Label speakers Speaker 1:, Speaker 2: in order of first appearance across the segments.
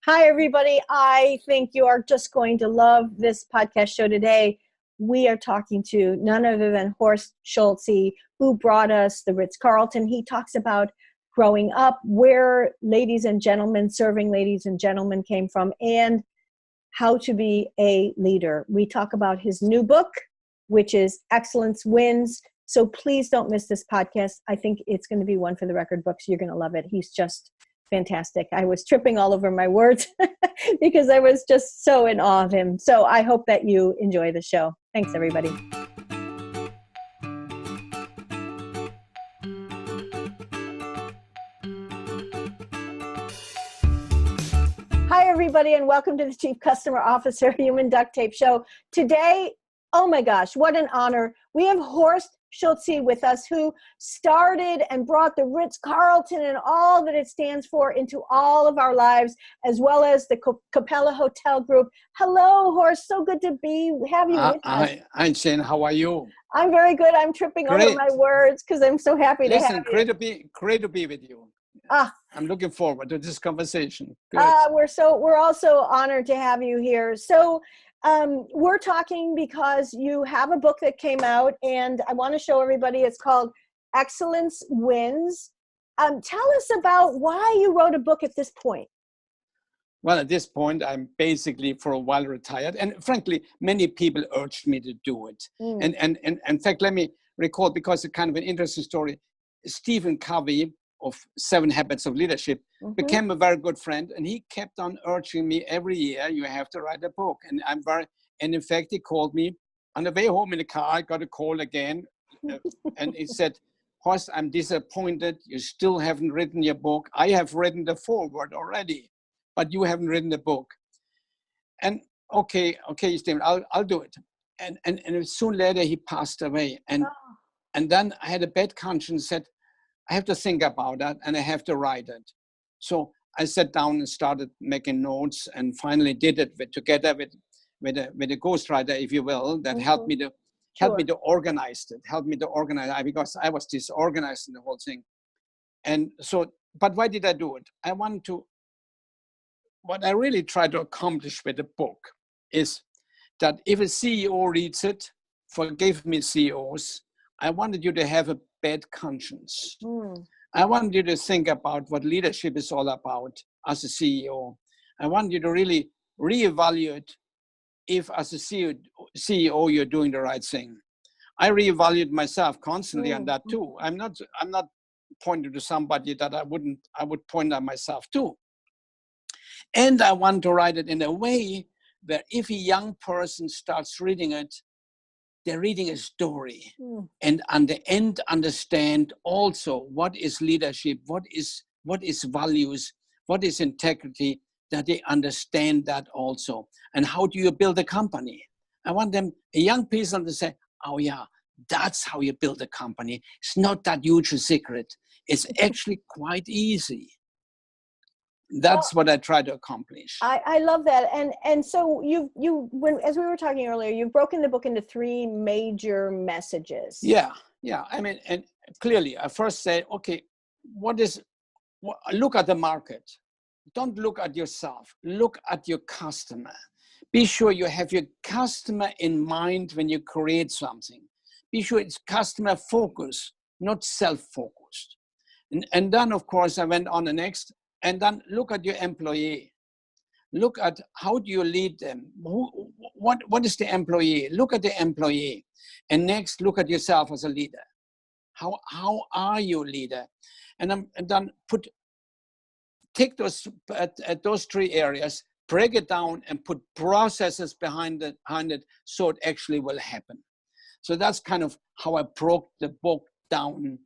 Speaker 1: Hi, everybody. I think you are just going to love this podcast show today. We are talking to none other than Horst Schulze, who brought us the Ritz-Carlton. He talks about growing up, where ladies and gentlemen, serving ladies and gentlemen came from, and how to be a leader. We talk about his new book, which is Excellence Wins. So please don't miss this podcast. I think it's going to be one for the record books. You're going to love it. He's just fantastic. I was tripping all over my words because I was just so in awe of him. So I hope that you enjoy the show. Thanks, everybody. Hi, everybody, and welcome to the Chief Customer Officer Human Duct Tape Show. Today, oh my gosh, what an honor. We have Horst Schulze with us, who started and brought the Ritz-Carlton and all that it stands for into all of our lives, as well as the Capella Hotel Group. Hello, Horst. So good to have you with us.
Speaker 2: Hi, Jane. How are you?
Speaker 1: I'm very good. I'm tripping over my words because I'm so happy to have you.
Speaker 2: Great to be with you. I'm looking forward to this conversation.
Speaker 1: We're also honored to have you here. So we're talking because you have a book that came out, and I want to show everybody. It's called Excellence Wins. Tell us about why you wrote a book at this point.
Speaker 2: Well, at this point, I'm basically for a while retired, and frankly, many people urged me to do it. And in fact, let me recall, because it's kind of an interesting story. Stephen Covey of 7 Habits of Leadership became a very good friend, and he kept on urging me every year, you have to write a book. And in fact, he called me on the way home in the car. I got a call again, and he said, Horst, I'm disappointed. You still haven't written your book. I have written the foreword already, but you haven't written the book. And okay, Stephen, I'll do it. And soon later, he passed away. And then I had a bad conscience, said, I have to think about that, and I have to write it. So I sat down and started making notes, and finally did it together with a ghostwriter, if you will, that helped me to organize it, because I was disorganized in the whole thing. And so, but why did I do it? What I really try to accomplish with the book is that if a CEO reads it, forgive me, CEOs, I wanted you to have a bad conscience. I want you to think about what leadership is all about as a CEO. I want you to really reevaluate if as a CEO you're doing the right thing. I reevaluate myself constantly on that too. I'm not pointing to somebody that I would point at myself too. And I want to write it in a way where if a young person starts reading it, they're reading a story, and on the end understand also what is leadership, what is values, what is integrity, that they understand that also. And how do you build a company? I want a young person to say, oh yeah, that's how you build a company. It's not that huge a secret. It's actually quite easy. That's what I try to accomplish.
Speaker 1: I love that. And so as we were talking earlier, you've broken the book into 3 major messages.
Speaker 2: Yeah. I mean, and clearly I first say, okay, look at the market. Don't look at yourself. Look at your customer. Be sure you have your customer in mind when you create something. Be sure it's customer focused, not self-focused. And then, of course, I went on the next. And then look at your employee. Look at how do you lead them? What is the employee? Look at the employee. And next, look at yourself as a leader. How are you a leader? And then take those 3 areas, break it down, and put processes behind it so it actually will happen. So that's kind of how I broke the book down,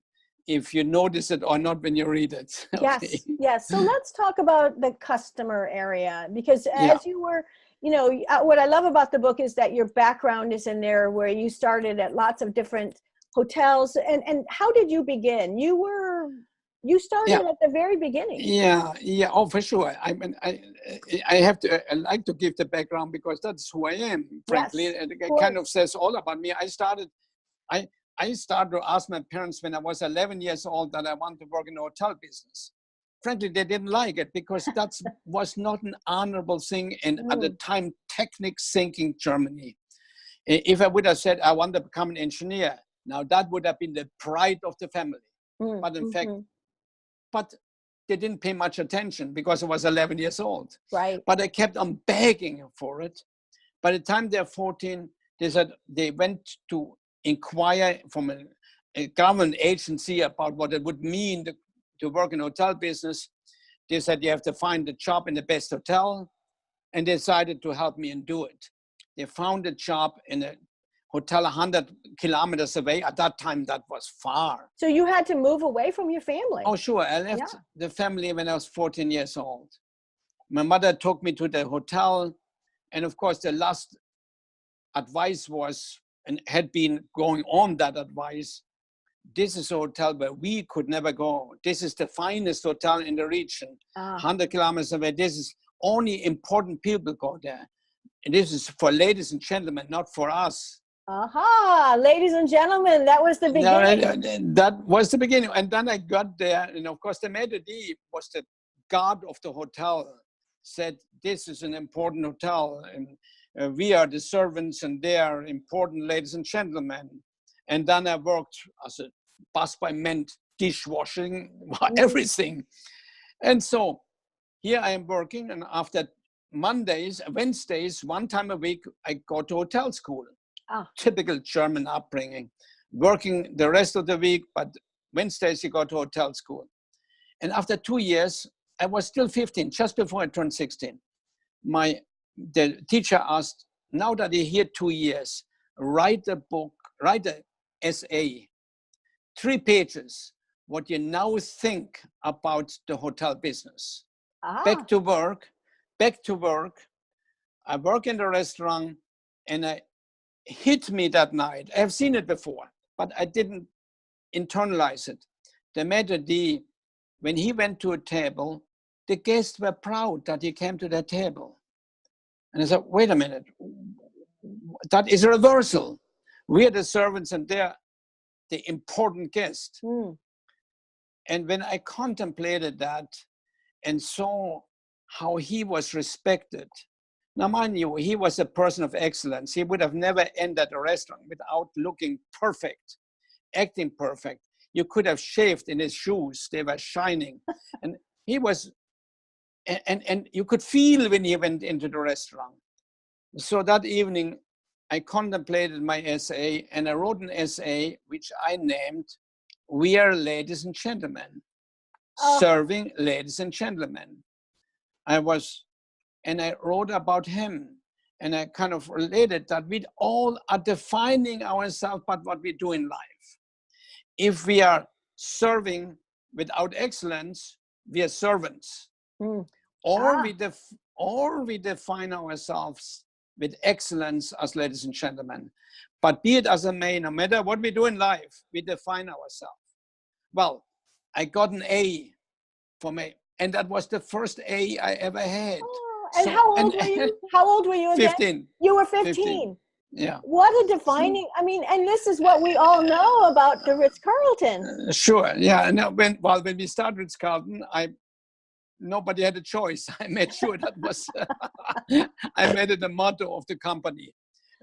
Speaker 2: if you notice it or not when you read it.
Speaker 1: Okay. Yes. So let's talk about the customer area, because as you were, what I love about the book is that your background is in there, where you started at lots of different hotels. And how did you begin? You started at the very beginning.
Speaker 2: Yeah. Oh, for sure. I mean, I like to give the background because that's who I am, frankly. Yes, and it kind of says all about me. I started to ask my parents when I was 11 years old that I wanted to work in the hotel business. frankly, they didn't like it because that was not an honorable thing in, at the time, technic thinking Germany. If I would have said, I want to become an engineer, now that would have been the pride of the family. But in fact, but they didn't pay much attention because I was 11 years old.
Speaker 1: Right.
Speaker 2: But I kept on begging for it. By the time they're 14, they said they went to inquire from a government agency about what it would mean to work in hotel business. They said you have to find a job in the best hotel, and they decided to help me and do it. They found a job in a hotel 100 kilometers away. At that time, that was far.
Speaker 1: So you had to move away from your family?
Speaker 2: Oh, sure. I left the family when I was 14 years old. My mother took me to the hotel. And of course, the last advice was, and had been going on that advice, this is a hotel where we could never go. This is the finest hotel in the region, 100 kilometers away. This is only important people go there. And this is for ladies and gentlemen, not for us.
Speaker 1: Aha, ladies and gentlemen, that was the beginning.
Speaker 2: No, that was the beginning. And then I got there, and of course, the maitre d' was the guard of the hotel, said, this is an important hotel, and we are the servants, and they are important ladies and gentlemen. And then I worked as a busboy, meant dishwashing, everything. And so here I am working, and after Wednesdays, one time a week, I go to hotel school. Typical German upbringing. Working the rest of the week, but Wednesdays you go to hotel school. And after 2 years, I was still 15, just before I turned 16. The teacher asked, now that you're here 2 years, write a book, write an essay, 3 pages, what you now think about the hotel business. Back to work. I work in the restaurant, and it hit me that night. I've seen it before, but I didn't internalize it. The maitre d', when he went to a table, the guests were proud that he came to that table. And I said, wait a minute, that is a reversal. We are the servants and they're the important guest. And when I contemplated that and saw how he was respected, now mind you, he was a person of excellence. He would have never entered a restaurant without looking perfect, acting perfect. You could have shaved in his shoes, they were shining. And he was, and you could feel when he went into the restaurant. So that evening, I contemplated my essay, and I wrote an essay which I named, We Are Ladies and Gentlemen, Serving Ladies and Gentlemen. And I wrote about him, and I kind of related that we all are defining ourselves by what we do in life. If we are serving without excellence, we are servants. Or we define ourselves with excellence as ladies and gentlemen. But be it as a man, no matter what we do in life, we define ourselves. Well, I got an A for me, and that was the first A I ever had.
Speaker 1: And so, how old were you? How old were you again?
Speaker 2: 15.
Speaker 1: You were 15.
Speaker 2: Yeah.
Speaker 1: What a defining, I mean, and this is what we all know about the Ritz-Carlton.
Speaker 2: Sure, yeah. Now, when we started Ritz-Carlton, nobody had a choice. I made sure that was, I made it the motto of the company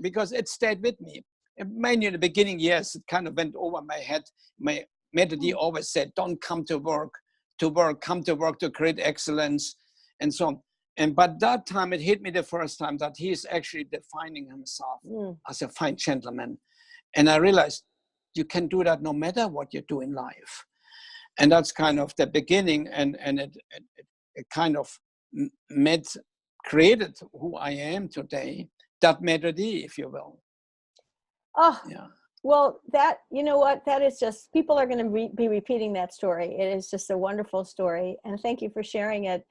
Speaker 2: because it stayed with me. Mainly in the beginning, yes, it kind of went over my head. My maitre d' always said, don't come to work, come to work to create excellence and so on. But that time it hit me the first time that he is actually defining himself as a fine gentleman. And I realized you can do that no matter what you do in life. And that's kind of the beginning, and it kind of created who I am today, that maitre d', if you will.
Speaker 1: Oh, yeah. Well, that, you know what, that is just, people are going to be repeating that story. It is just a wonderful story. And thank you for sharing it.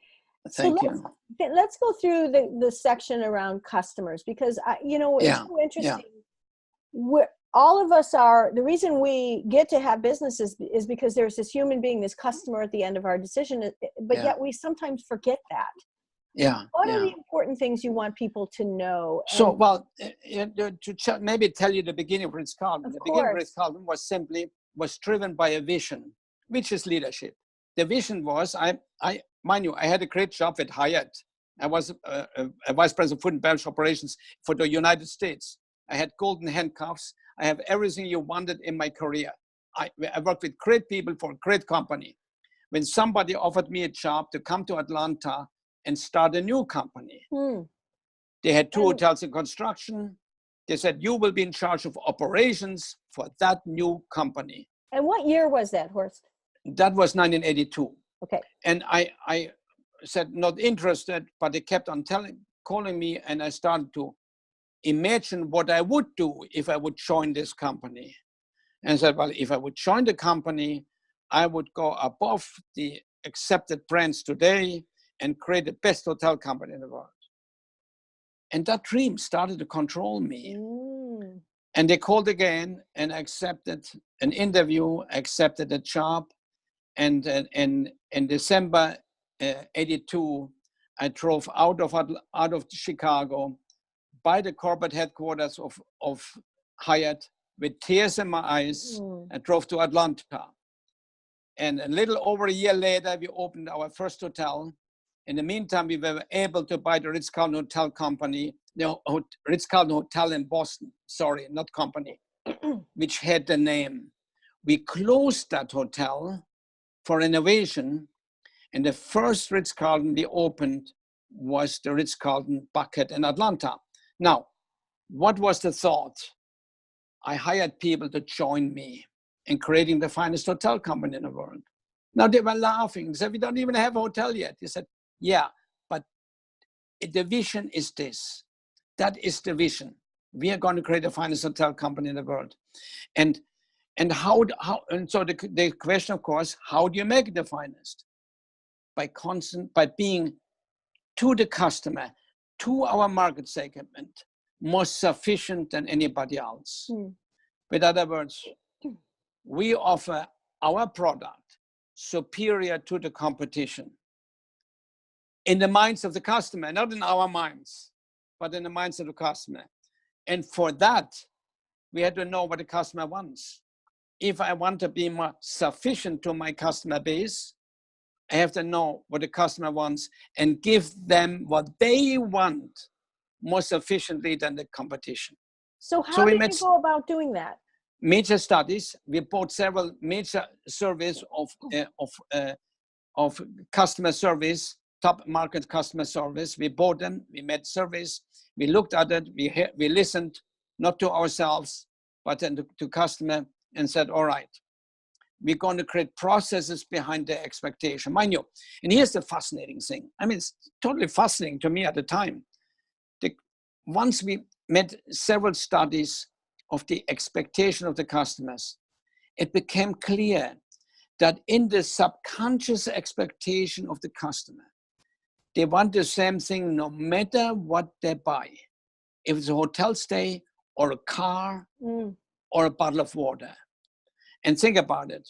Speaker 2: Thank you.
Speaker 1: Let's go through the section around customers, because, it's so interesting. All of us are, the reason we get to have businesses is because there's this human being, this customer at the end of our decision, but yet we sometimes forget that.
Speaker 2: Yeah.
Speaker 1: What are the important things you want people to know?
Speaker 2: So, to maybe tell you the beginning of Ritz-Carlton. The beginning of Ritz-Carlton was driven by a vision, which is leadership. The vision was, Mind you, I had a great job at Hyatt. I was a vice president of food and beverage operations for the United States. I had golden handcuffs. I have everything you wanted in my career. I worked with great people for a great company. When somebody offered me a job to come to Atlanta and start a new company, they had 2 hotels in construction. They said, you will be in charge of operations for that new company.
Speaker 1: And what year was that, Horst?
Speaker 2: That was 1982.
Speaker 1: Okay.
Speaker 2: And I said, not interested, but they kept on calling me, and I started to imagine what I would do if I would join this company. And I said, well, if I would join the company, I would go above the accepted brands today and create the best hotel company in the world. And that dream started to control me. And they called again, and I accepted an interview, accepted a job. And in December 82, I drove out of Chicago by the corporate headquarters of Hyatt with tears in my eyes. I drove to Atlanta. And a little over a year later, we opened our first hotel. In the meantime, we were able to buy the Ritz-Carlton Hotel Company, the Ritz-Carlton Hotel in Boston, sorry, not company, which had the name. We closed that hotel for renovation, and the first Ritz-Carlton we opened was the Ritz-Carlton Buckhead in Atlanta. Now, what was the thought? I hired people to join me in creating the finest hotel company in the world. Now they were laughing. They said, we don't even have a hotel yet. They said, yeah, but the vision is this. That is the vision. We are going to create the finest hotel company in the world. And so the question, of course, how do you make it the finest? By being to the customer, to our market segment, more sufficient than anybody else. With other words, we offer our product superior to the competition in the minds of the customer, not in our minds, but in the minds of the customer. And for that, we had to know what the customer wants. If I want to be more sufficient to my customer base, I have to know what the customer wants and give them what they want more sufficiently than the competition.
Speaker 1: So how did you go about doing that?
Speaker 2: Major studies. We bought several major surveys of customer service, top market customer service. We bought them. We made surveys. We looked at it. We listened, not to ourselves, but then to customer, and said, all right, we're going to create processes behind their expectation. Mind you, and here's the fascinating thing. I mean, it's totally fascinating to me at the time. Once we made several studies of the expectation of the customers, it became clear that in the subconscious expectation of the customer, they want the same thing no matter what they buy. If it's a hotel stay or a car or a bottle of water. And think about it.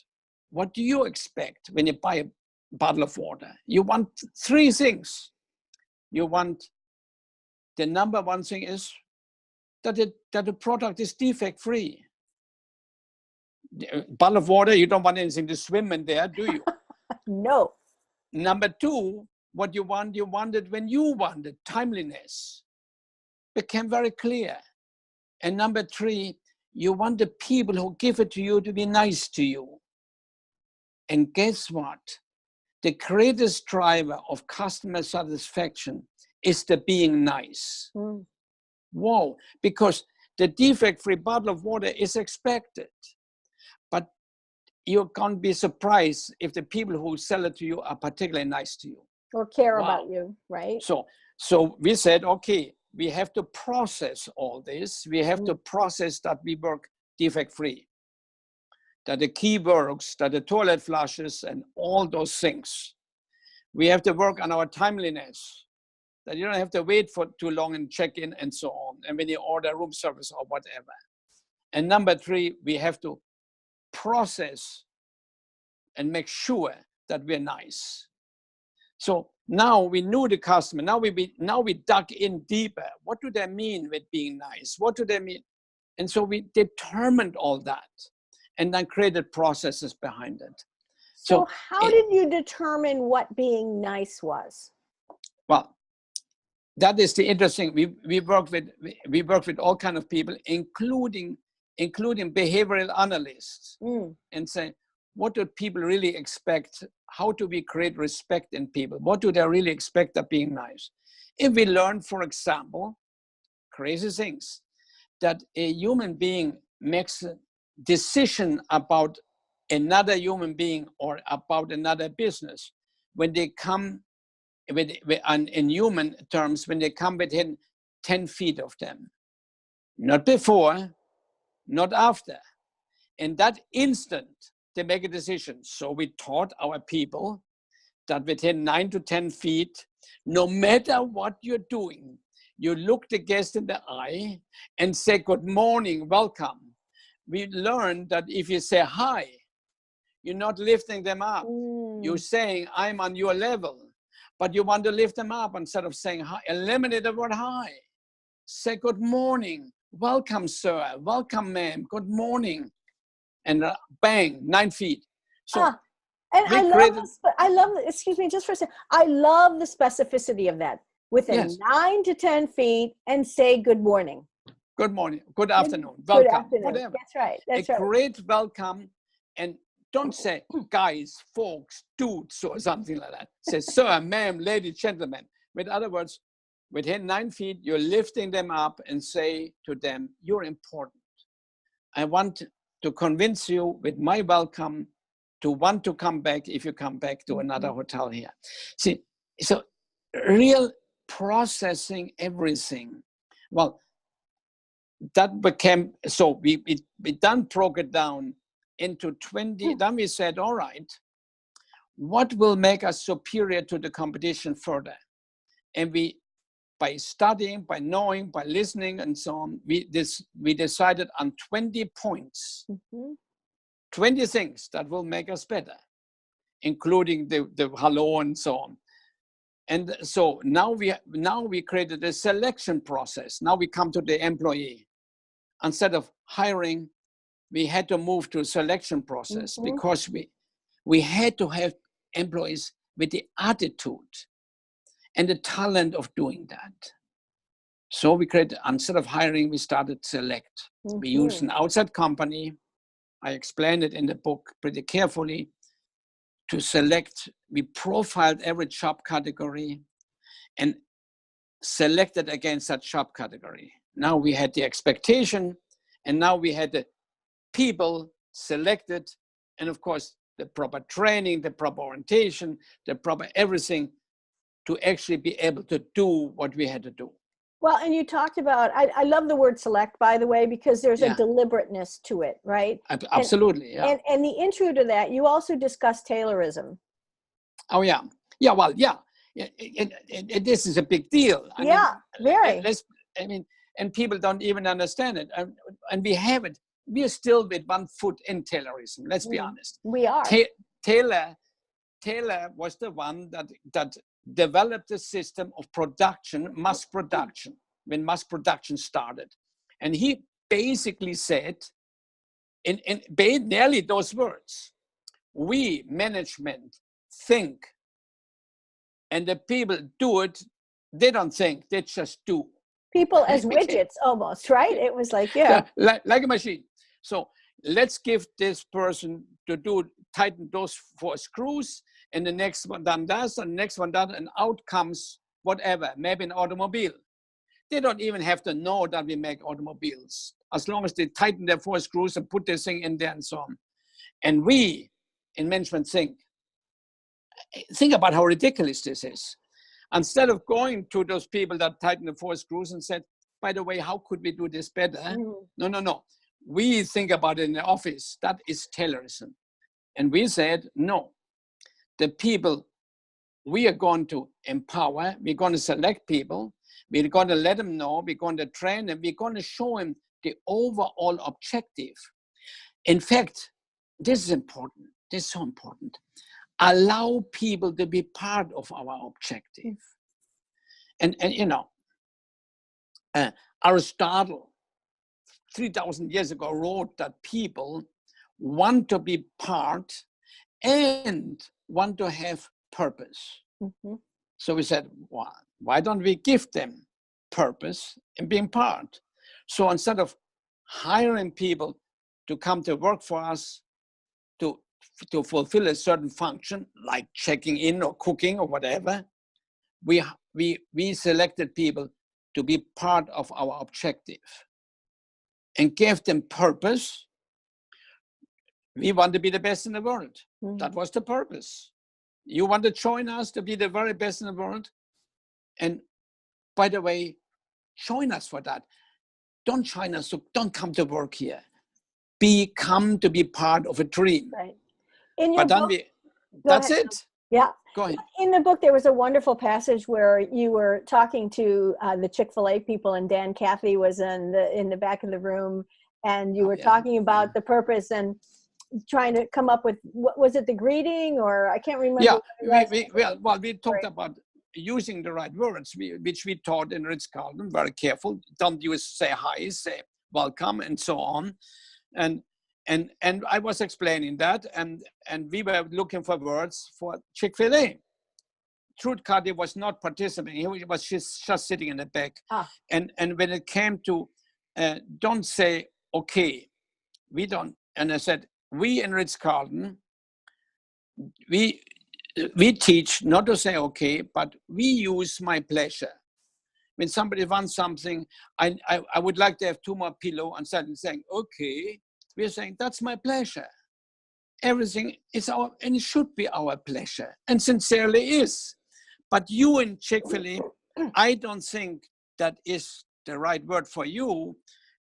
Speaker 2: What do you expect when you buy a bottle of water? You want 3 things. You want, the number 1 thing is that the product is defect-free. Bottle of water, you don't want anything to swim in there, do you?
Speaker 1: No.
Speaker 2: Number 2, what you want it when you want it. Timeliness became very clear. And number 3, you want the people who give it to you to be nice to you. And guess what? The greatest driver of customer satisfaction is the being nice. Whoa, because the defect-free bottle of water is expected. But you can't be surprised if the people who sell it to you are particularly nice to you.
Speaker 1: Or care about you, right?
Speaker 2: So we said, okay, we have to process all this. We have to process that we work defect-free, that the key works, that the toilet flushes, and all those things. We have to work on our timeliness, that you don't have to wait for too long and check in and so on, and when you order room service or whatever. And number 3, we have to process and make sure that we're nice. So now we knew the customer. Now we dug in deeper. What do they mean with being nice? What do they mean? And so we determined all that and then created processes behind it.
Speaker 1: So how did you determine what being nice was?
Speaker 2: Well, that is the interesting. We work with all kind of people, including behavioral analysts, and say, what do people really expect? How do we create respect in people? What do they really expect of being nice? If we learn, for example, crazy things, that a human being makes a decision about another human being or about another business, when they come in human terms, when they come within 10 feet of them, not before, not after. In that instant, they make a decision. So we taught our people that within 9 to 10 feet, no matter what you're doing, you look the guest in the eye and say, good morning, welcome. We learned that if you say hi, you're not lifting them up. You're saying, I'm on your level. But you want to lift them up instead of saying hi. Eliminate the word hi. Say good morning. Welcome, sir. Welcome, ma'am. Good morning. And bang, 9 feet. So
Speaker 1: and I love, excuse me, just for a second. I love the specificity of that. Within 9 to 10 feet and say good morning.
Speaker 2: Good morning. Good afternoon. Welcome.
Speaker 1: Good afternoon.
Speaker 2: Whatever.
Speaker 1: That's right. That's
Speaker 2: a
Speaker 1: right.
Speaker 2: Great welcome. And don't say guys, folks, dudes, or something like that. Say sir, ma'am, lady, gentlemen. In other words, within 9 feet, you're lifting them up and say to them, you're important. I want to convince you with my welcome to want to come back if you come back to another hotel here. See, so real processing everything. Well, that became, so we then broke it down into 20, then we said, all right, what will make us superior to the competition further? And we, by studying, by knowing, by listening and so on, we decided on 20 points, 20 things that will make us better, including the hello and so on. And so now we created a selection process. Now we come to the employee. Instead of hiring, we had to move to a selection process because we had to have employees with the attitude and the talent of doing that. So we created, instead of hiring, we started select. We used an outside company. I explained it in the book pretty carefully. To select, we profiled every job category and selected against that job category. Now we had the expectation, and now we had the people selected, and of course, the proper training, the proper orientation, the proper everything to actually be able to do what we had to do.
Speaker 1: Well, and you talked about, I love the word select, by the way, because there's a deliberateness to it, right?
Speaker 2: Absolutely,
Speaker 1: And the intro to that, you also discussed Taylorism.
Speaker 2: Oh, yeah. Yeah, well, yeah. This is a big deal. I mean, and people don't even understand it. And we have it. We are still with one foot in Taylorism, let's be honest.
Speaker 1: We are.
Speaker 2: Taylor was the one that developed the system of production, mass production, when mass production started. And he basically said, in nearly those words, we, management, think, and the people do it. They don't think, they just do.
Speaker 1: People as widgets almost, right? It was like,
Speaker 2: like a machine. So let's give this person to tighten those 4 screws, and the next one done does, and the next one does, and out comes whatever, maybe an automobile. They don't even have to know that we make automobiles, as long as they tighten their 4 screws and put this thing in there and so on. And we, in management, think about how ridiculous this is. Instead of going to those people that tighten the 4 screws and said, by the way, how could we do this better? No. We think about it in the office. That is Taylorism. And we said, no, the people we are going to empower, we're going to select people, we're going to let them know, we're going to train them, we're going to show them the overall objective. In fact, this is important. This is so important. Allow people to be part of our objective. And you know, Aristotle, 3,000 years ago, wrote that people want to be part and want to have purpose.
Speaker 1: Mm-hmm.
Speaker 2: So we said, well, why don't we give them purpose and being part? So instead of hiring people to come to work for us to fulfill a certain function, like checking in or cooking or whatever, we selected people to be part of our objective and gave them purpose. We want to be the best in the world. Mm-hmm. That was the purpose. You want to join us to be the very best in the world? And by the way, join us for that. Don't join us, so don't come to work here. Come to be part of a dream.
Speaker 1: Right. In your book,
Speaker 2: that's it.
Speaker 1: Yeah.
Speaker 2: Go ahead.
Speaker 1: In the book, there was a wonderful passage where you were talking to the Chick-fil-A people, and Dan Cathy was in the back of the room, and you were talking about the purpose and trying to come up with, what was it, the greeting, or I can't remember.
Speaker 2: Yeah, we talked about using the right words, which we taught in Ritz-Carlton, very careful. Don't use say hi, say welcome, and so on. And I was explaining that, and we were looking for words for Chick-fil-A. Truth Carty was not participating; he was just sitting in the back. And when it came to don't say okay, we don't. And I said, we in Ritz-Carlton, we teach not to say okay, but we use my pleasure. When somebody wants something, I would like to have 2 more pillows, and suddenly saying okay. We're saying, that's my pleasure. Everything is and it should be our pleasure, and sincerely is. But you in Chick-fil-A, I don't think that is the right word for you,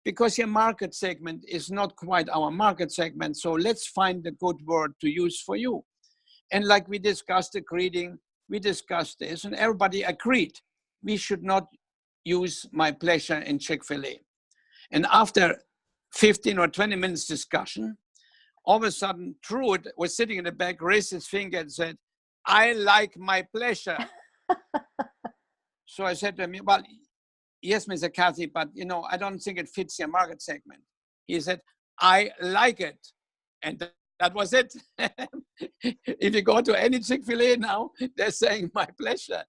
Speaker 2: because your market segment is not quite our market segment. So let's find a good word to use for you. And like we discussed the greeting, we discussed this, and everybody agreed we should not use my pleasure in Chick-fil-A. And after 15 or 20 minutes discussion, all of a sudden, Truett was sitting in the back, raised his finger and said, I like my pleasure. So I said to him, well, yes, Mr. Cathy, but I don't think it fits your market segment. He said, I like it. And that was it. If you go to any Chick-fil-A now, they're saying my pleasure.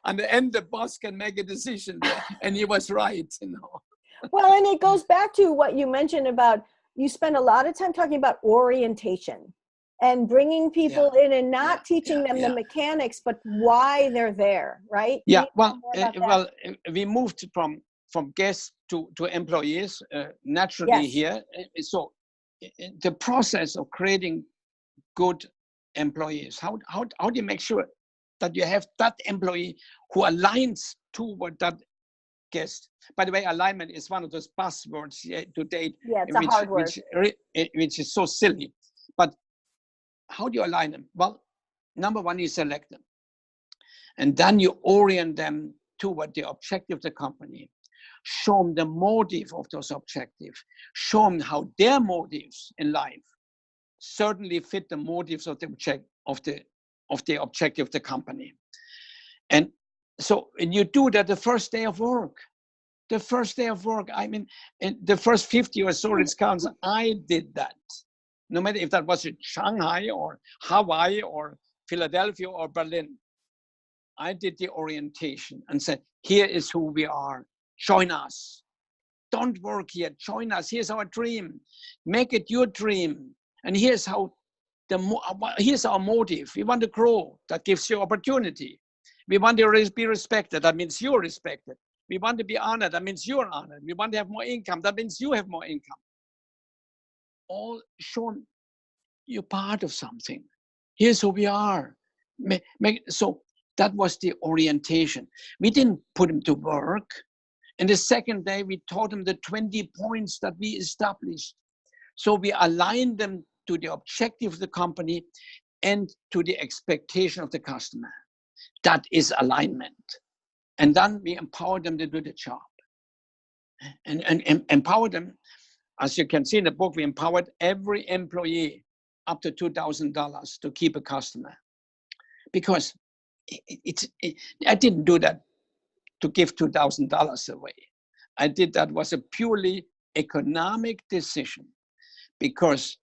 Speaker 2: On the end, the boss can make a decision. And he was right,
Speaker 1: Well, and it goes back to what you mentioned about, you spend a lot of time talking about orientation and bringing people in and not teaching them the mechanics, but why they're there, right?
Speaker 2: Yeah, well, we moved from guests to employees naturally here. So the process of creating good employees, how do you make sure that you have that employee who aligns toward that guest? By the way, alignment is one of those buzzwords to date,
Speaker 1: it's a hard word.
Speaker 2: Which is so silly. But how do you align them? Well, number one, you select them. And then you orient them toward the objective of the company. Show them the motive of those objectives. Show them how their motives in life certainly fit the motives of the objective of the company. And so, and you do that the first day of work. I mean, in the first 50 or so Ritz-Carlton, I did that. No matter if that was in Shanghai or Hawaii or Philadelphia or Berlin, I did the orientation and said, here is who we are. Join us. Don't work here. Join us. Here's our dream. Make it your dream. And here's how here's our motive. We want to grow. That gives you opportunity. We want to be respected. That means you're respected. We want to be honored. That means you're honored. We want to have more income. That means you have more income. All shown you're part of something. Here's who we are. So that was the orientation. We didn't put him to work. And the second day, we taught him the 20 points that we established. So we aligned them to the objective of the company and to the expectation of the customer. That is alignment. And then we empower them to do the job. And empower them, as you can see in the book, we empowered every employee up to $2,000 to keep a customer. Because I didn't do that to give $2,000 away. I did that was a purely economic decision, because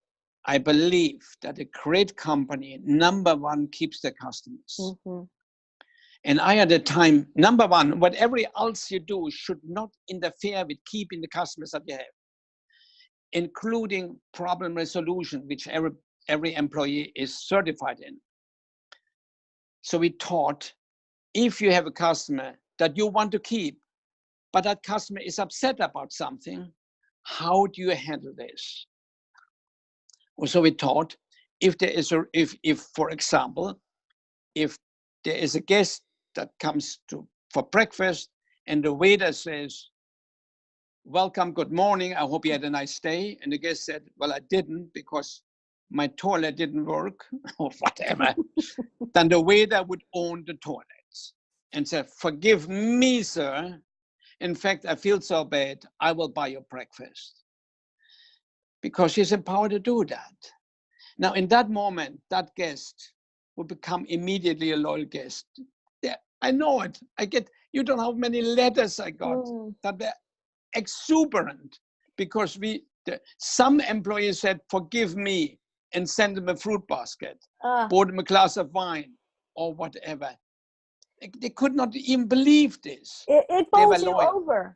Speaker 2: I believe that a great company, number one, keeps their customers.
Speaker 1: Mm-hmm.
Speaker 2: And I, at the time, number one, whatever else you do should not interfere with keeping the customers that you have, including problem resolution, which every employee is certified in. So we taught, if you have a customer that you want to keep, but that customer is upset about something, how do you handle this? So we taught, if there is if for example, if there is a guest that comes for breakfast and the waiter says, welcome, good morning, I hope you had a nice day. And the guest said, well, I didn't because my toilet didn't work or whatever. Then the waiter would own the toilets and say, forgive me, sir. In fact, I feel so bad, I will buy you breakfast. Because she's empowered to do that. Now, in that moment, that guest would become immediately a loyal guest. Yeah, I know it. You don't know how many letters I got that were exuberant because some employees said, forgive me, and send them a fruit basket, bought them a glass of wine or whatever. They could not even believe this.
Speaker 1: It bowls you over.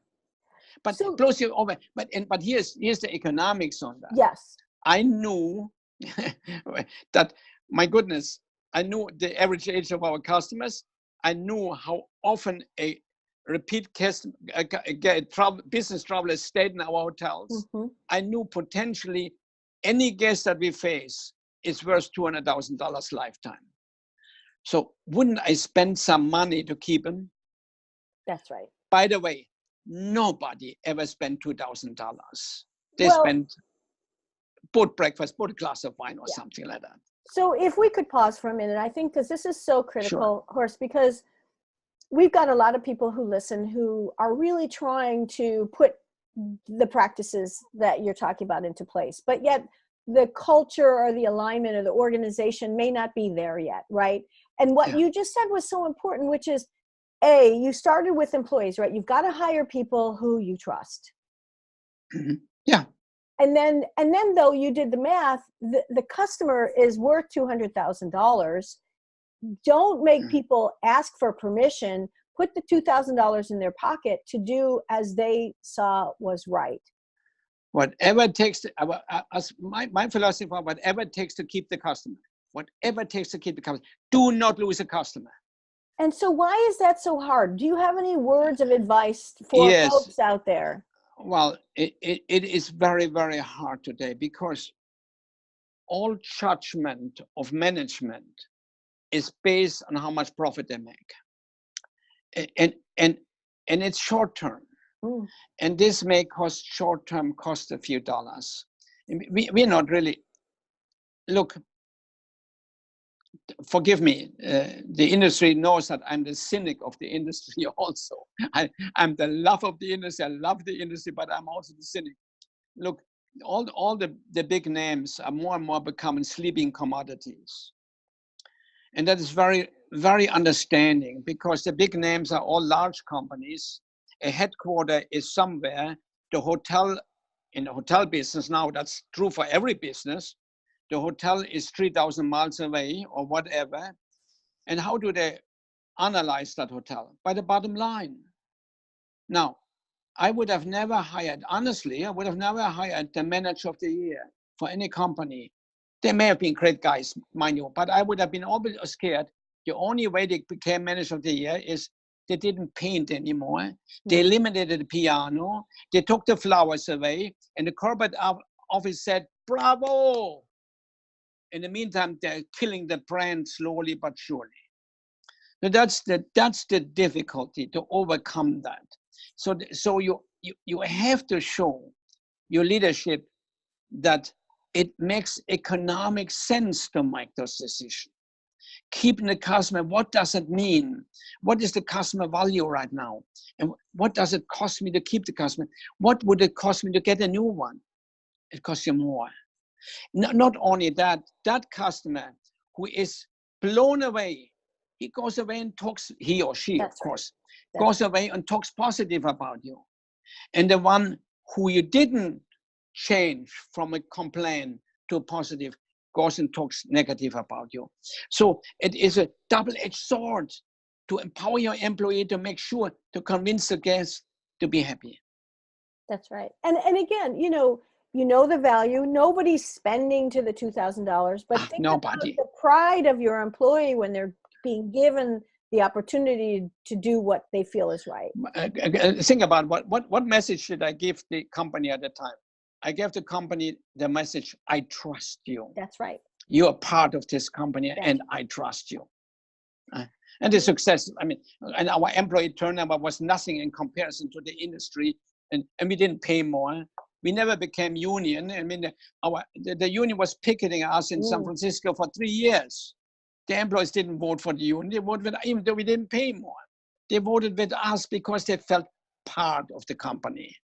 Speaker 2: But it blows you over. But here's the economics on that.
Speaker 1: Yes.
Speaker 2: I knew that, my goodness, I knew the average age of our customers. I knew how often a repeat business traveler stayed in our hotels. Mm-hmm. I knew potentially any guest that we face is worth $200,000 lifetime. So wouldn't I spend some money to keep him?
Speaker 1: That's right.
Speaker 2: By the way, nobody ever spent $2,000. They spent, bought breakfast, bought a glass of wine or something like that.
Speaker 1: So if we could pause for a minute, I think, because this is so critical,
Speaker 2: Sure.
Speaker 1: Horst, because we've got a lot of people who listen who are really trying to put the practices that you're talking about into place, but yet the culture or the alignment or the organization may not be there yet, right? And what you just said was so important, which is, you started with employees, right? You've got to hire people who you trust.
Speaker 2: Mm-hmm. Yeah.
Speaker 1: And then though you did the math, the customer is worth $200,000. Don't make people ask for permission. Put the $2,000 in their pocket to do as they saw was right.
Speaker 2: Whatever it takes, my philosophy, whatever it takes to keep the customer. Whatever it takes to keep the customer. Do not lose a customer.
Speaker 1: And so why is that so hard? Do you have any words of advice for folks out there?
Speaker 2: Well, it is very, very hard today because all judgment of management is based on how much profit they make. And it's short term. And this may short term cost a few dollars. We're not really, look, forgive me, the industry knows that I'm the cynic of the industry also. I'm the love of the industry, I love the industry, but I'm also the cynic. Look, all the big names are more and more becoming sleeping commodities. And that is very, very understanding because the big names are all large companies. A headquarter is somewhere. The hotel, in the hotel business now, that's true for every business. The hotel is 3,000 miles away or whatever. And how do they analyze that hotel? By the bottom line. Now, I would have never hired, honestly, I would have never hired the manager of the year for any company. They may have been great guys, mind you, but I would have been always scared. The only way they became manager of the year is they didn't paint anymore. They eliminated the piano. They took the flowers away. And the corporate office said, bravo. In the meantime, they're killing the brand slowly but surely. So that's the difficulty to overcome that. So you have to show your leadership that it makes economic sense to make those decisions. Keeping the customer, what does it mean? What is the customer value right now? And what does it cost me to keep the customer? What would it cost me to get a new one? It costs you more. Not only that, that customer who is blown away, he goes away and talks, he or she, of course, goes away and talks positive about you. And the one who you didn't change from a complaint too positive goes and talks negative about you. So it is a double-edged sword to empower your employee to make sure to convince the guest to be happy.
Speaker 1: That's right. And again, you know the value. Nobody's spending to the $2,000, but think
Speaker 2: Nobody.
Speaker 1: about the pride of your employee when they're being given the opportunity to do what they feel is right.
Speaker 2: Think about what message did I give the company at the time? I gave the company the message, I trust you.
Speaker 1: That's right.
Speaker 2: You are part of this company and I trust you. And the success, and our employee turnover was nothing in comparison to the industry. And we didn't pay more. We never became union. The union was picketing us in San Francisco for 3 years. The employees didn't vote for the union. They voted with, even though we didn't pay more. They voted with us because they felt part of the company.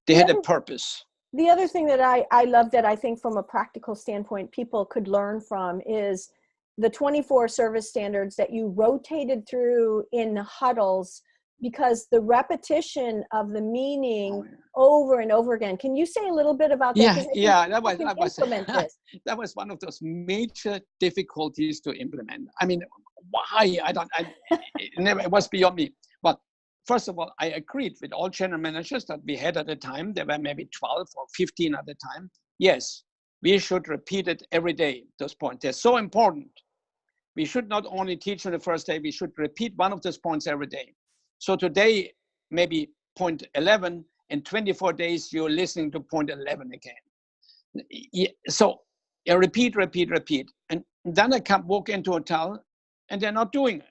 Speaker 2: They had a purpose.
Speaker 1: The other thing that I love that I think from a practical standpoint people could learn from is the 24 service standards that you rotated through in the huddles, because the repetition of the meaning over and over again. Can you say a little bit about that?
Speaker 2: That was one of those major difficulties to implement. Why? It was beyond me. But first of all, I agreed with all general managers that we had at the time. There were maybe 12 or 15 at the time. Yes, we should repeat it every day. Those points, they're so important. We should not only teach on the first day, we should repeat one of those points every day. So today, maybe point 11, in 24 days, you're listening to point 11 again. So repeat. And then I walk into a hotel and they're not doing it.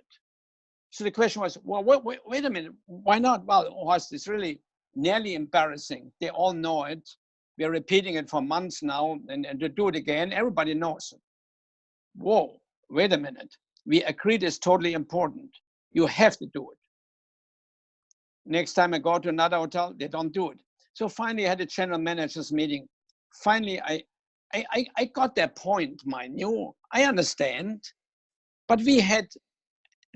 Speaker 2: So the question was, well, wait a minute, why not? Well, Horst, it's really nearly embarrassing. They all know it. We're repeating it for months now, and to do it again, everybody knows it. Whoa, wait a minute. We agreed it's totally important. You have to do it. Next time I go to another hotel, they don't do it. So finally I had a general managers meeting. Finally, I got their point, mind you. I understand, but we had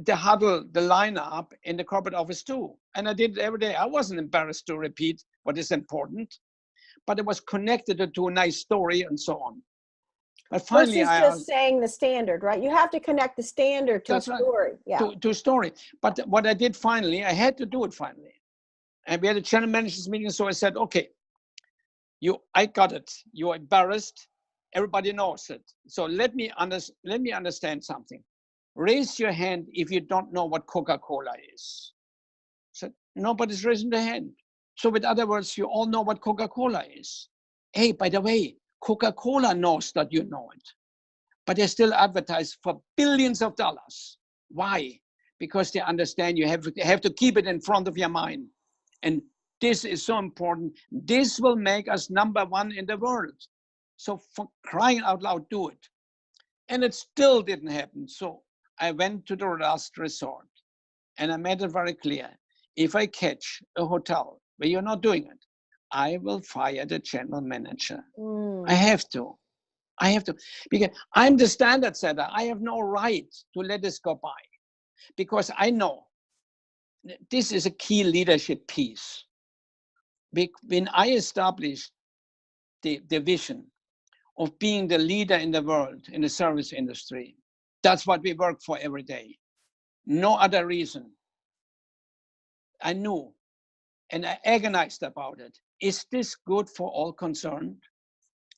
Speaker 2: the huddle, the lineup in the corporate office too. And I did it every day. I wasn't embarrassed to repeat what is important, but it was connected to a nice story and so on. But finally,
Speaker 1: versus just saying the standard, right? You have to connect the standard to a story.
Speaker 2: To a story. But what I did finally, I had to do it finally. And we had a general managers meeting, so I said, okay, I got it. You're embarrassed. Everybody knows it. So let me understand something. Raise your hand if you don't know what Coca-Cola is. So nobody's raising their hand. So with other words, you all know what Coca-Cola is. Hey, by the way, Coca-Cola knows that you know it, but they still advertise for billions of dollars. Why? Because they understand you have to keep it in front of your mind. And this is so important. This will make us #1 in the world. So for crying out loud, do it. And it still didn't happen. So I went to the last resort and I made it very clear. If I catch a hotel where you're not doing it, I will fire the general manager. I have to, because I'm the standard setter. I have no right to let this go by, because I know this is a key leadership piece. When I established the vision of being the leader in the world in the service industry, that's what we work for every day. No other reason. I knew, and I agonized about it. Is this good for all concerned?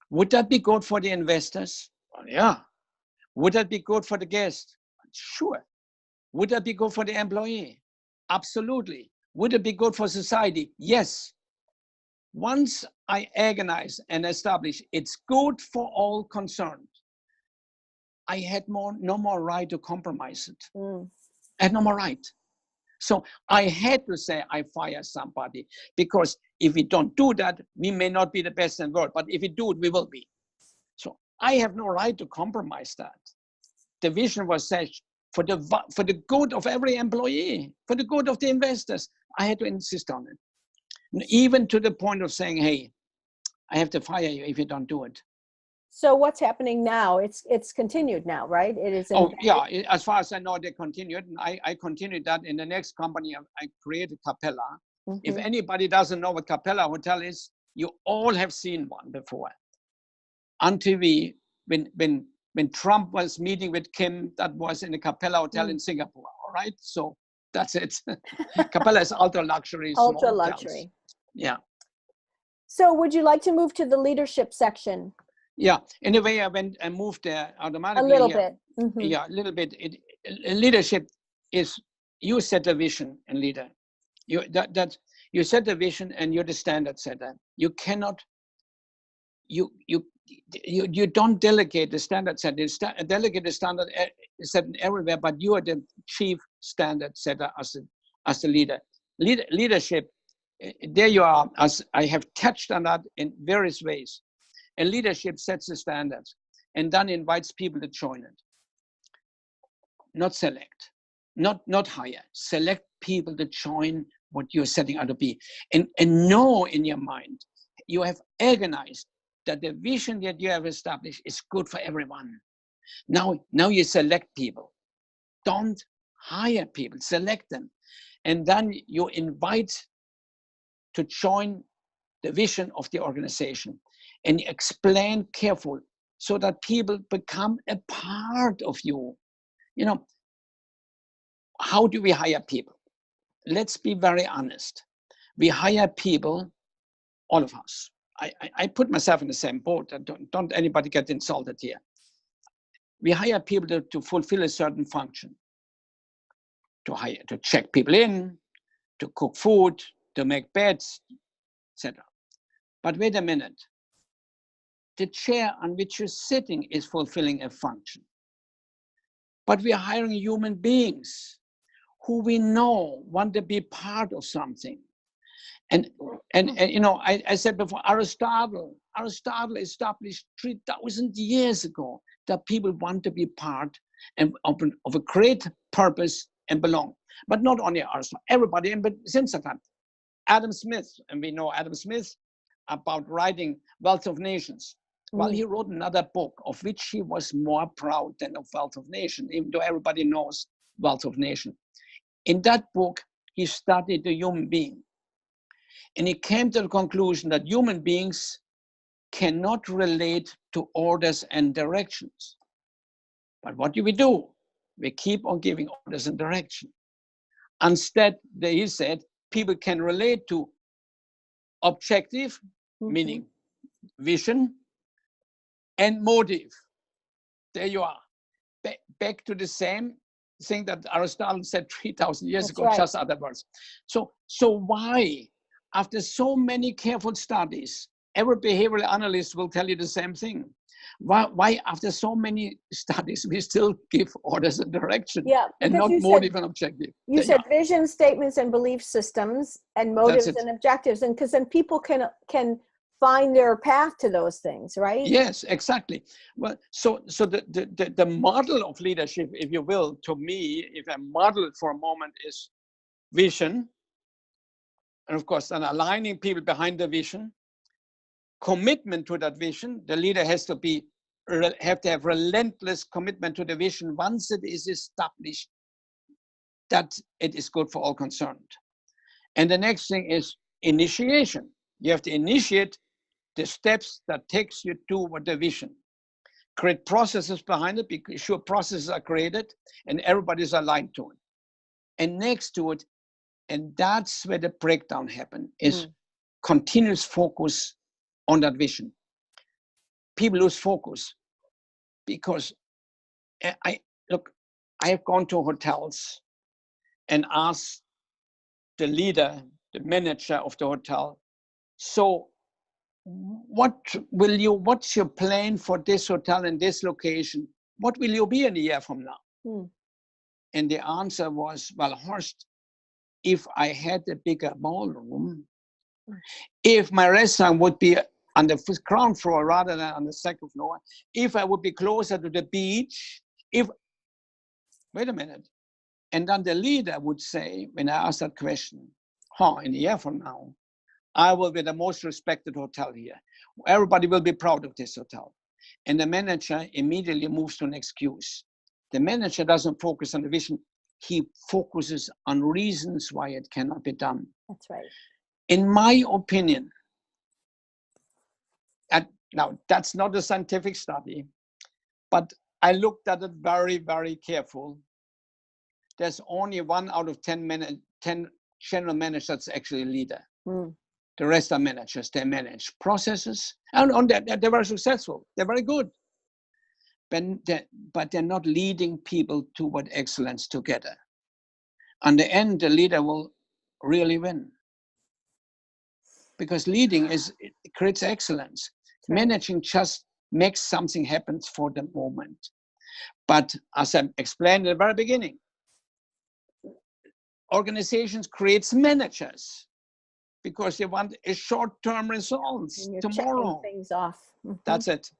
Speaker 2: Would that be good for the investors? Well, yeah. Would that be good for the guest? Sure. Would that be good for the employee? Absolutely. Would it be good for society? Yes. Once I agonize and establish it's good for all concerned, I had no more right to compromise it. I had no more right. So I had to say I fire somebody, because if we don't do that, we may not be the best in the world, but if we do it, we will be. So I have no right to compromise that. The vision was set for the good of every employee, for the good of the investors. I had to insist on it. And even to the point of saying, hey, I have to fire you if you don't do it.
Speaker 1: So what's happening now? It's continued now, right? It is.
Speaker 2: Yeah. As far as I know, they continued. And I continued that in the next company. I created Capella. If anybody doesn't know what Capella Hotel is, you all have seen one before. on TV when Trump was meeting with Kim. That was in the Capella Hotel in Singapore. All right, so that's it. Capella is ultra luxury, small
Speaker 1: Ultra
Speaker 2: hotels.
Speaker 1: luxury.
Speaker 2: Yeah.
Speaker 1: So would you like to move to the leadership section?
Speaker 2: Yeah. In a way, I moved there automatically.
Speaker 1: A little bit. Mm-hmm.
Speaker 2: Yeah, a little bit. Leadership is you set a vision and leader. You set a vision and you're the standard setter. You cannot. You don't delegate the standard setting. Delegate the standard setting everywhere, but you are the chief standard setter as the leader. Leadership. There you are. As I have touched on that in various ways. And leadership sets the standards and then invites people to join it. Not select, not hire. Select people to join what you're setting out to be. And know in your mind, you have agonized that the vision that you have established is good for everyone. Now you select people. Don't hire people, select them. And then you invite to join the vision of the organization and explain carefully so that people become a part of you. You know, how do we hire people? Let's be very honest. We hire people, all of us. I put myself in the same boat. Don't anybody get insulted here. We hire people to fulfill a certain function. To check people in, to cook food, to make beds, etc. But wait a minute. The chair on which you're sitting is fulfilling a function. But we are hiring human beings who we know want to be part of something. And you know, I said before, Aristotle established 3,000 years ago that people want to be part of a great purpose and belong. But not only Aristotle, everybody, but since that time, Adam Smith, and we know Adam Smith about writing Wealth of Nations. Well, he wrote another book of which he was more proud than of Wealth of Nations, even though everybody knows Wealth of Nations. In that book, he studied the human being. And he came to the conclusion that human beings cannot relate to orders and directions. But what do? We keep on giving orders and direction. Instead, he said, people can relate to objective, meaning vision, and motive. There you are. Back to the same thing that Aristotle said 3,000 years ago, right. Just other words. So why, after so many careful studies, every behavioral analyst will tell you the same thing. Why after so many studies, we still give orders and direction and not motive and objective?
Speaker 1: You said vision statements and belief systems and motives and objectives. And because then people can find their path to those things, right?
Speaker 2: Yes, exactly. Well, so the model of leadership, if you will, to me, if I model for a moment, is vision. And of course, then aligning people behind the vision, commitment to that vision. The leader has to have relentless commitment to the vision once it is established that it is good for all concerned. And the next thing is initiation. You have to initiate the steps that takes you toward the vision. Create processes behind it, because sure processes are created and everybody's aligned to it. And next to it, and that's where the breakdown happens, is continuous focus on that vision. People lose focus because I have gone to hotels and asked the leader, the manager of the hotel, so what's your plan for this hotel and this location? What will you be in a year from now? And the answer was, well, Horst, if I had a bigger ballroom, if my restaurant would be on the ground floor rather than on the second floor, if I would be closer to the beach, wait a minute. And then the leader would say, when I asked that question, in a year from now, I will be the most respected hotel here. Everybody will be proud of this hotel. And the manager immediately moves to an excuse. The manager doesn't focus on the vision. He focuses on reasons why it cannot be done.
Speaker 1: That's right.
Speaker 2: In my opinion, Now, that's not a scientific study, but I looked at it very, very careful. There's only 1 out of 10 general managers that's actually a leader. Mm. The rest are managers. They manage processes, and they're very successful. They're very good. But they're not leading people toward excellence together. On the end, the leader will really win. Because leading it creates excellence. Right. Managing just makes something happen for the moment. But as I explained at the very beginning, organizations create managers because they want a short-term results tomorrow.
Speaker 1: Checking things off. Mm-hmm.
Speaker 2: That's it.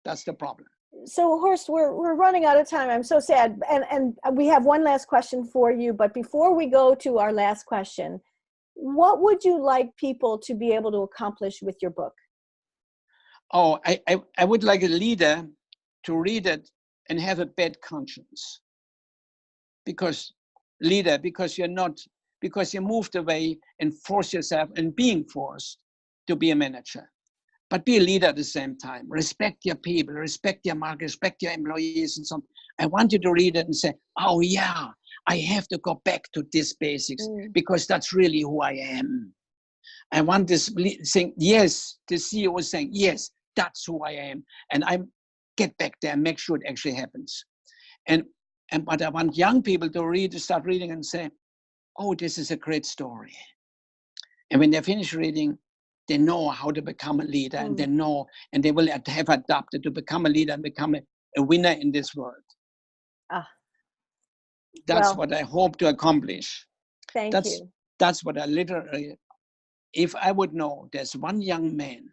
Speaker 2: That's the problem.
Speaker 1: So Horst, we're running out of time. I'm so sad. And we have one last question for you. But before we go to our last question, what would you like people to be able to accomplish with your book?
Speaker 2: Oh, I would like a leader to read it and have a bad conscience. Because you moved away and force yourself and being forced to be a manager. But be a leader at the same time. Respect your people, respect your market, respect your employees and so on. I want you to read it and say, oh yeah, I have to go back to these basics because that's really who I am. I want this saying, yes, the CEO is saying, yes, that's who I am. And I get back there and make sure it actually happens. But I want young people to start reading and say, oh, this is a great story. And when they finish reading, they know how to become a leader and they know, and they will have adapted to become a leader and become a winner in this world. That's what I hope to accomplish.
Speaker 1: Thank you.
Speaker 2: That's what I literally, if I would know there's one young man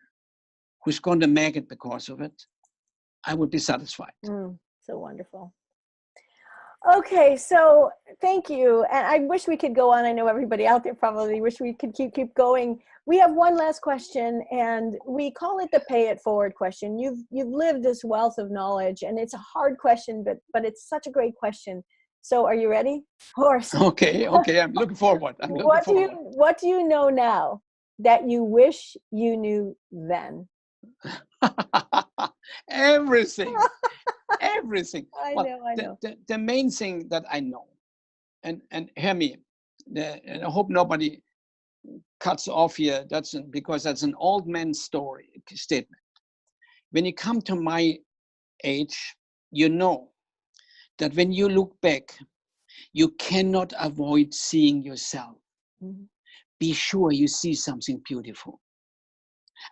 Speaker 2: who's going to make it because of it, I would be satisfied.
Speaker 1: So wonderful. Okay, so thank you. And I wish we could go on. I know everybody out there probably wish we could keep going. We have one last question, and we call it the pay it forward question. You've lived this wealth of knowledge, and it's a hard question, but it's such a great question. So are you ready? Horst.
Speaker 2: Okay, I'm looking forward.
Speaker 1: What do you know now that you wish you knew then?
Speaker 2: Everything. Everything.
Speaker 1: I know.
Speaker 2: The main thing that I know, and hear me, and I hope nobody cuts off here, because that's an old man's statement. When you come to my age, you know that when you look back, you cannot avoid seeing yourself. Mm-hmm. Be sure you see something beautiful.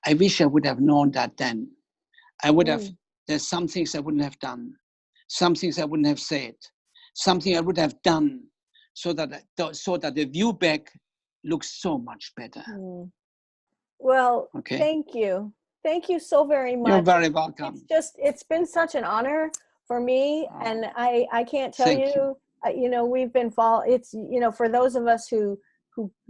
Speaker 2: I wish I would have known that then. I would have, there's some things I wouldn't have done, some things I wouldn't have said, something I would have done so that the view back looks so much better.
Speaker 1: Well, Thank you. Thank you so very much.
Speaker 2: You're very welcome.
Speaker 1: It's been such an honor for me. And I can't tell you, we've been for those of us who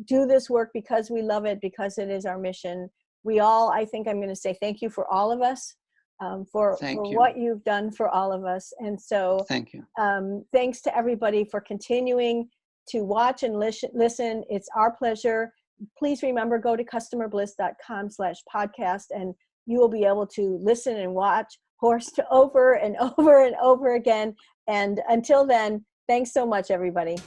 Speaker 1: do this work because we love it, because it is our mission, I think I'm going to say thank you for all of us. For what you've done for all of us. And so
Speaker 2: thank you.
Speaker 1: Thanks to everybody for continuing to watch and listen. It's our pleasure. Please remember, go to customerbliss.com/podcast, and you will be able to listen and watch Horst over and over and over again. And until then, thanks so much, everybody.